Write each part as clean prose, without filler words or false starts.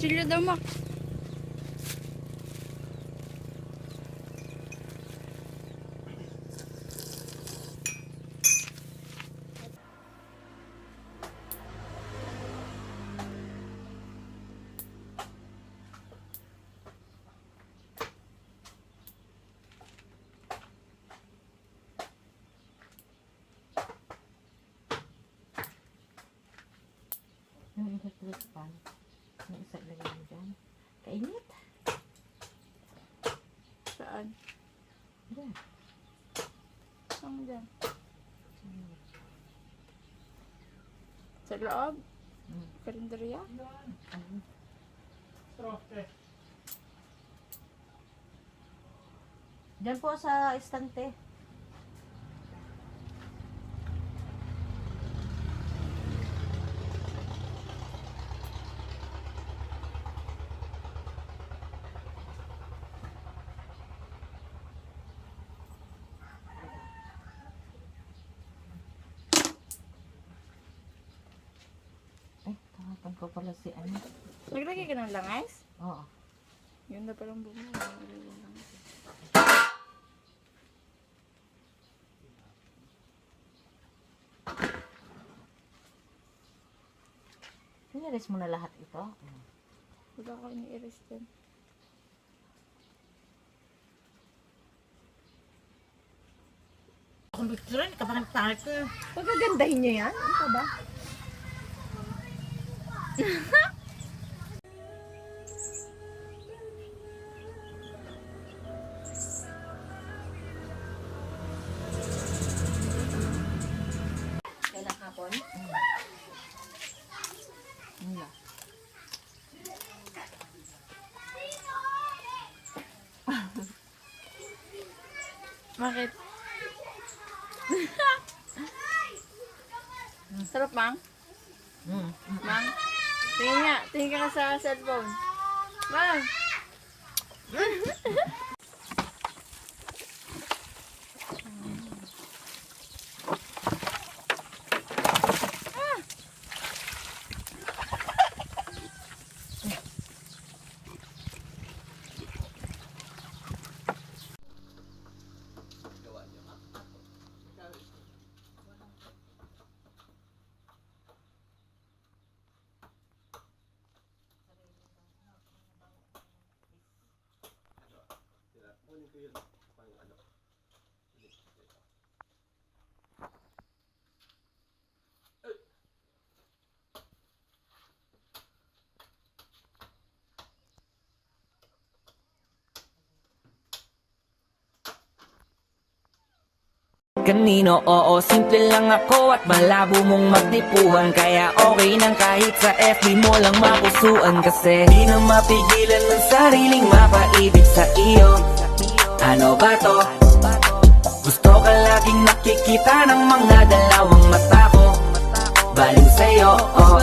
Kutsilyo daw mo. Yung electric pan. Yung isa lagay mo dyan. Kainit. Saan? Dyan. Saan dyan? Sa loob? Karinderya? Dyan po sa estante. Tawagan ko pala si ano. Naglagay ka ng langis? Oo. Yun na palang bumili. Pinaris mo na lahat ito. Wala ko ini-erase din. Kung gusto rin, kapag nagtangit ko. Pagagandahin niyo yan? Ano ba? Kailang hapon? Wala. Bakit? Sarap, Mang? Mang? Tingin nga. Tingin ka na sa cellphone. Mang! Kanino, oo, simple lang ako at malabo mong magtipuan. Kaya okay nang kahit sa FB mo lang mapusuan. Kasi di na mapigilan ng sariling mapaibig sa iyo. Ano ba to? Gusto ka laging nakikita ng mga dalawang mata ko. Baliw sa'yo, oh.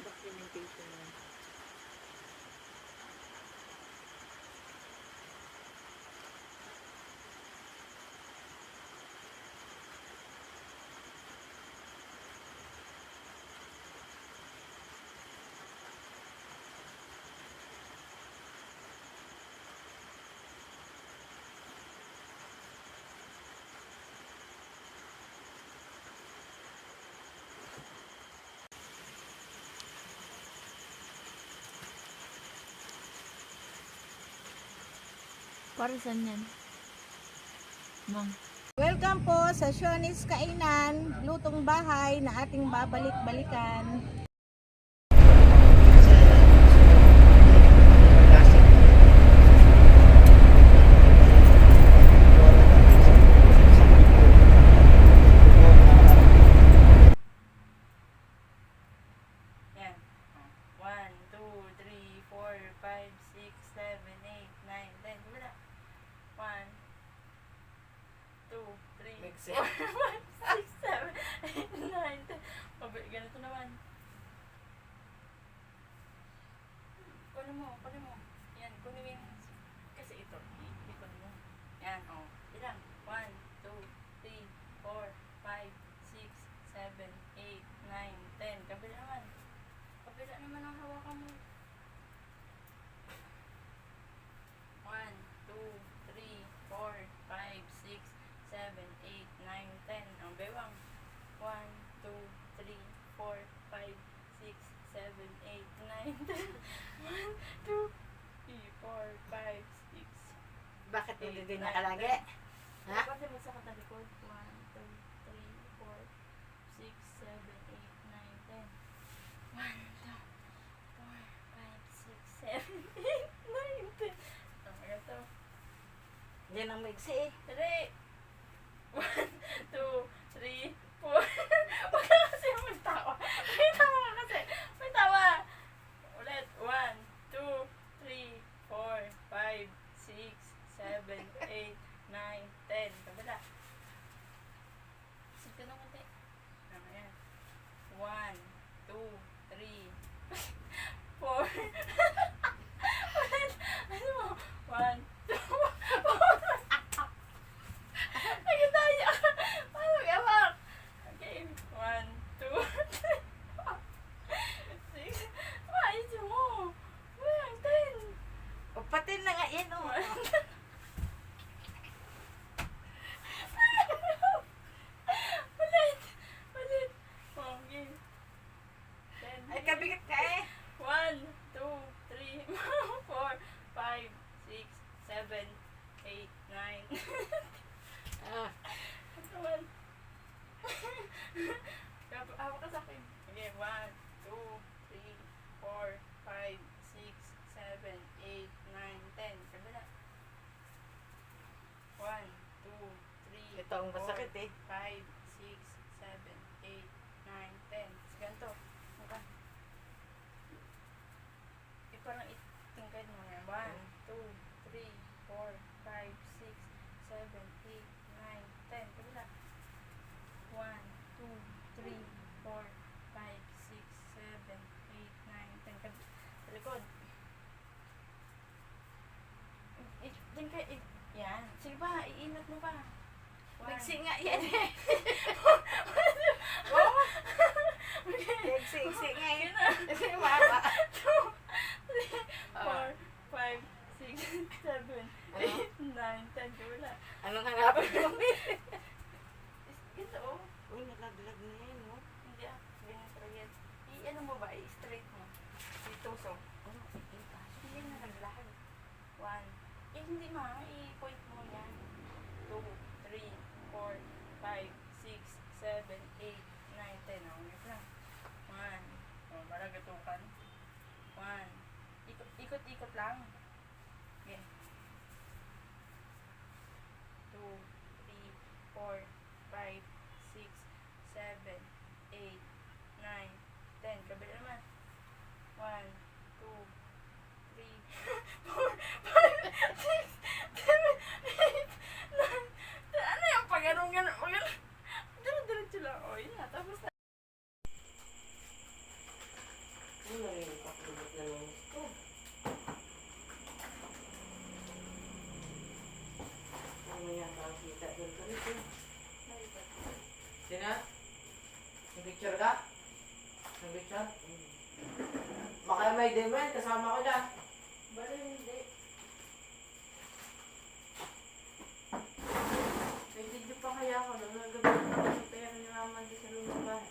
Documentation. Para saan yan? Mang. Welcome po sa Shoney's Kainan, lutong bahay na ating babalik-balikan. naman ang hawakan mo. 1, 2, 3, 4, 5, 6, 7, 8, 9, 10. Ang bewang. 1, 2, 3, 4, 5, 6, 7, 8, 9, 10. 1, 2, 3, 4, 5, 6. Bakit hindi din 9, nakalagi? 10. Ha? Dapat din sa katalikod. 1, 2, 3, 4, 6, 7, 8, 9, 10. 1, 2, 4, 5, 6, 7, 8, 9, 10. Tama ka to. Yan ang maigsi eh. Dali! 1, 2, 3, 4. Huwag ka kasi magtawa. May tawa ka kasi. May tawa. Ulit. 1, 2, 3, 4, 5, 6, 7, 8, 9, 10. Kabila. Sit ka na konti. Ayan. 1, 2, 3, 4. Ulit. Ano mo? 1, 2, 4. Nagkataya ka. Paano gawak? Okay. 1, 2, 3, 4, 6. Maayos mo. Walang 10. O pati na nga yan oh. Ulit. Ulit. Okay. 10. Ay kabigat ka eh. 1, 2, 3, 4, 5, 6, 7, 8, 9. Ah. Naman. Hawak ka sa akin. Okay, 1, 2, 3, 4, 5, 6, 7, 8, 9, 10. Kabila. 1, 2, 3, Ito ang masakit eh. 5, 6, 7, 8, 9, 10. Ganito. Maka. Parang itingkad mo yan. 1, 2, 3, 4, 5, 6, 7, 8, 9, 10. Kabila. 1, 2, 3, 4, 5, 6, 7, 8, 9, 10. Sa likod. Yan. Sige ba, iinat mo pa. 1, Maigsi nga yan eh. Maigsi nga Yun eh. na. Kasi maba. 2, 3, 4, 5, 6, 7, 8, 9, 10. Kabila. Anong hanapin mo? Ito oh. Uy, nalaglag na yan no? Hindi ah. Ganyan talaga yan. I-ano mo ba? I-straight mo. Dito so. Hindi na naglahan. 1. Eh hindi ma. I-point mo yan. 2, 3, 4, 5, 6, 7, 8, 9, 10. Ako nga lang. 1. Oh, para gatukan. 1. Ikot-ikot lang. Okay. 2, 3, 4, 5, 6, 7, 8, 9, 10. Kabila naman. 1, 2, 3, 4, 5, 6, 7, 8, 9, 10. Ano yung pag-ganong-ganon? Diretso lang. O, yun na. Tapos na. Ano na rin yung pakulot na nung ito? Ano yan? Nakakita doon ka rin. Sina? Nag-picture ka? Nag-picture? Baka may demand, kasama ko dyan. Bale, hindi. May video pa kaya ako. Nung nagabi ko kasi pera ni mama doon sa lumang bahay.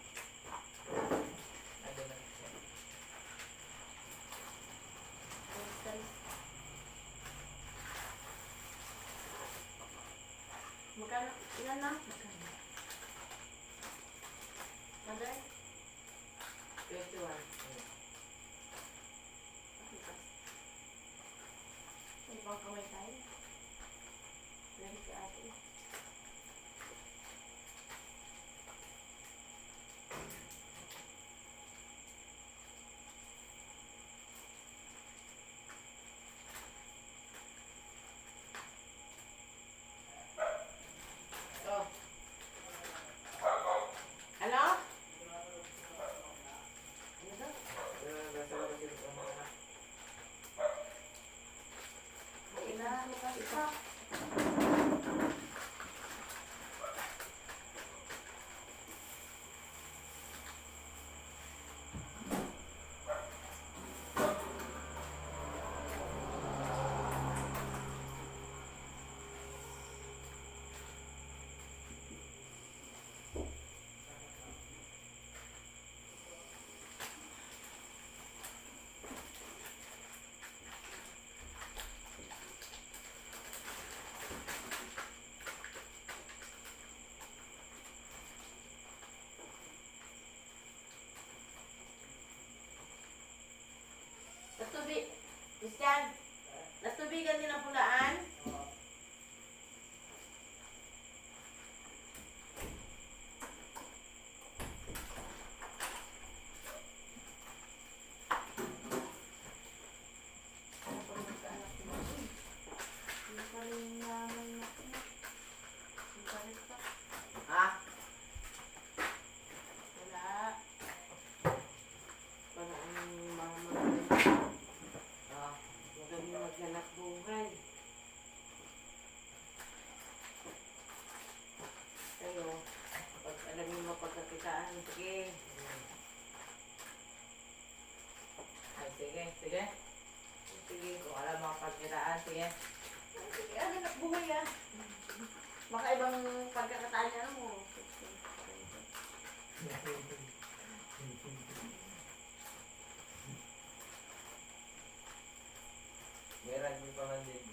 Magkano? Ilan na? Magkano? 21. May bang kamay tayo? Lagi si ate. Oh. Ano? din ang pulaan? Ha? Wala. Para ang mama. Huwag kami maghanap buhay. Kayo, pag alam niyo mapagkakitaan, sige. Ay, sige, sige. Sige, kung alam mapagkakitaan, sige. Sige, hanap buhay ah. Baka ibang pagkakataan niya mo. Meron mo pa man din.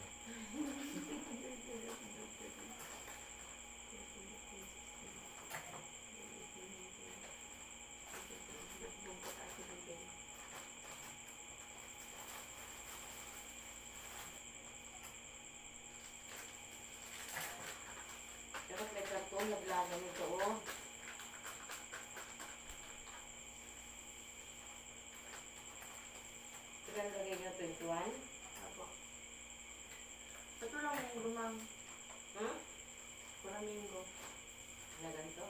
Dapat may karton, naglagan ito oh. Ilan lagay niyo? 21? Apo. Ito lang yung gumang. Hmm? Flamingo. Na ganito.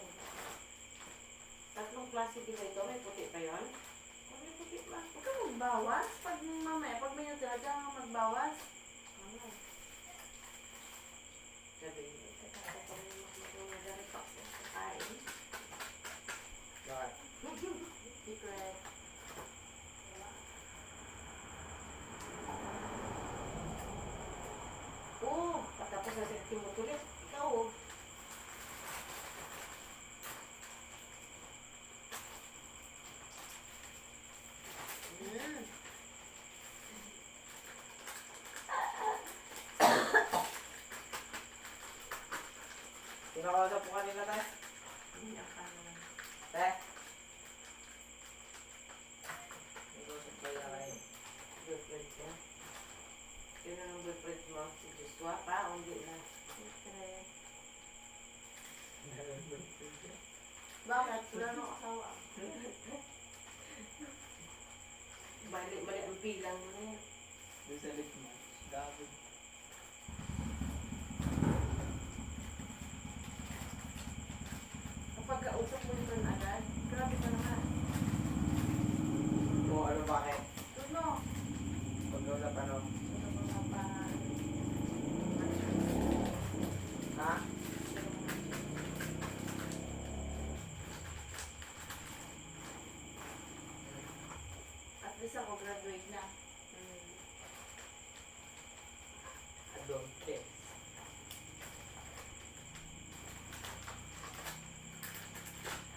Tatlong klase di ba ito? May puti pa yun? Kung may puti ba? Huwag ka magbawas. Pag mamaya, pag may natira dyan ka magbawas. Ano? Sabi niyo, tatapos kami magmatuloy na rin pa sa kain. Bakit? Secret. Oo, patapos na sa timutulit. Ikaw oh. Mm. Pinakausap ko kanina tayo. Hindi ka naman. Te? Pinakausap ko kanina kayo. Boyfriend ko. Sino ang boyfriend mo? Si Joshua pa? O hindi na? Secret. Bakit? Wala nang asawa. Mali ang bilang mo na yan. Doon sa lift mo. Gabod. Kapag kausap mo yun agad, grabe ka naman. Kung ano bakit? Tuno. Pag na paano? Ito mga pa. Ha? At least ako graduate na. Adong test.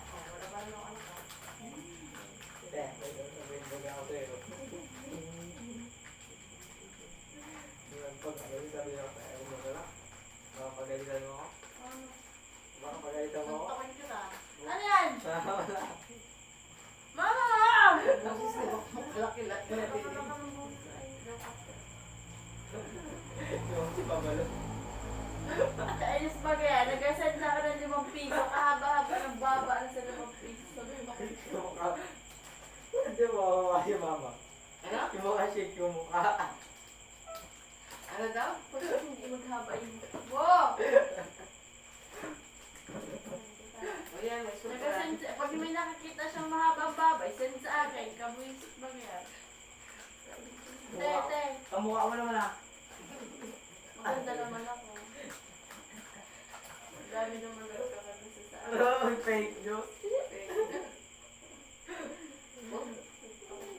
Oh, wala ba nang ano ka? Te, may sabihin mo na ako sa'yo. Pag sabi ako sa'yo, mo na lang. Baka pagalitan mo ako. Ano? Baka pagalitan mo ako. Suntokin kita. Ano yan? Wala. Mama! Boses na laki-laki na din. Wala ka ng boses. Ay, joke ako. Yung si Pabalo. Ayos ba kaya? Nag-send na ako ng 5 piso. Kahaba-haba ng baba na sa 5 piso. Sabi mo, Yung mukha. Hindi mo makawa si mama. Ano? Yung mukha shake yung mukha. Ano daw? pag hindi maghaba yung... Wow! O yan, may sutra. Nag-send, pag may nakakita siyang mahabang babay, send sa akin. Kabuisit ba kaya? Te. Ang mukha mo naman ah. Maganda naman ako. Dami naman nagkakagusto sa akin. Ano? Fake news.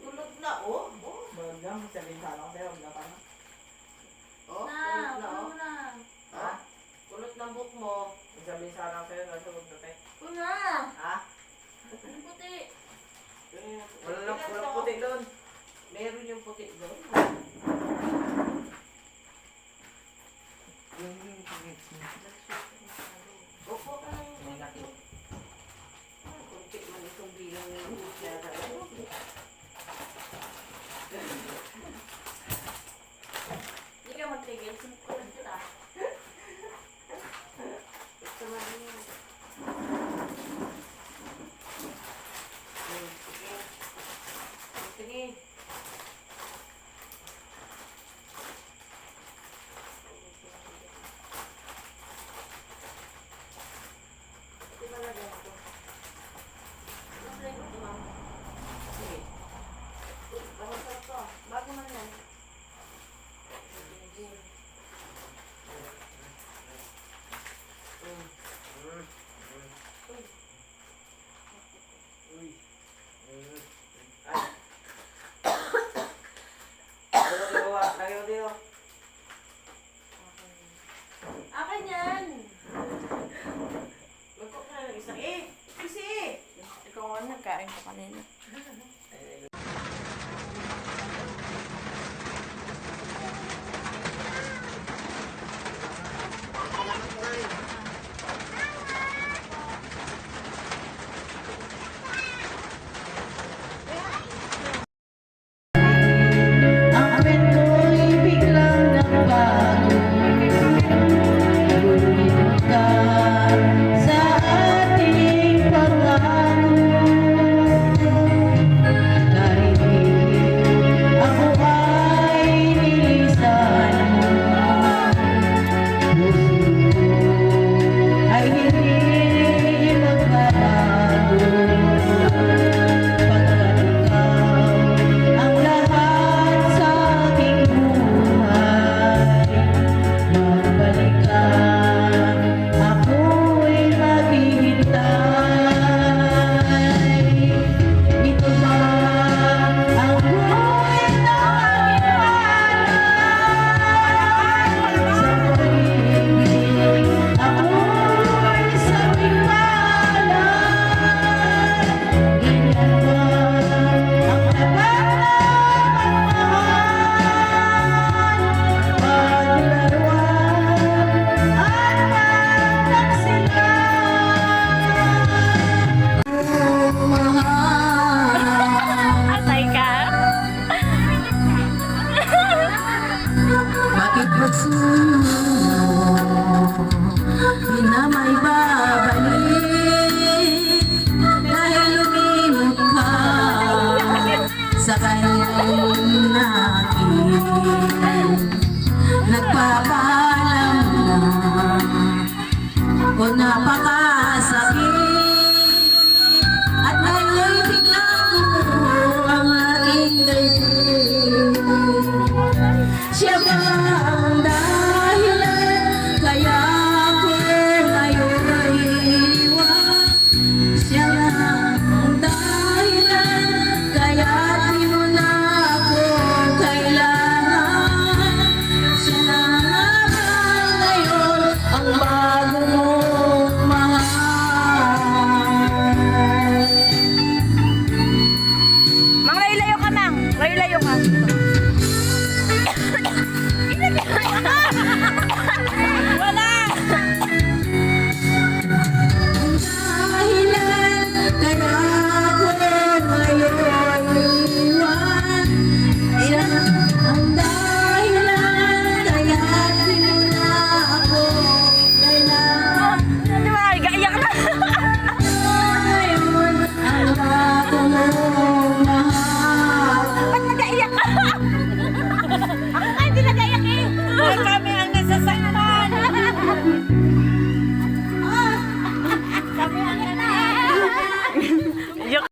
Tulog na oh. Oh. Magandang sabihin sana ko sa'yo. Huwag na pa na. Oh, Na, tulog na oh. puno na. Ha? Kulot ng book mo. Huwag sabihin sana ko sa'yo. Nasa huwag na tayo. Puno na. Ha? Ang puti. Walang puti doon. Meron yung puti doon. Opo ka lang yung puti. Kunti man itong bilang ng masyara. Hindi ka mag sige, simple kita. Ito man yun. Sige. Sige. Ito malagay ako. Ang flavor ko, ma'am. Sige. Uy, parang sarap to. Bago man yan. Uy. Lagi mo dito. Akin yan! Magkok na ng isang eh. Kasi eh. Ikaw nga nagkain ko kanina.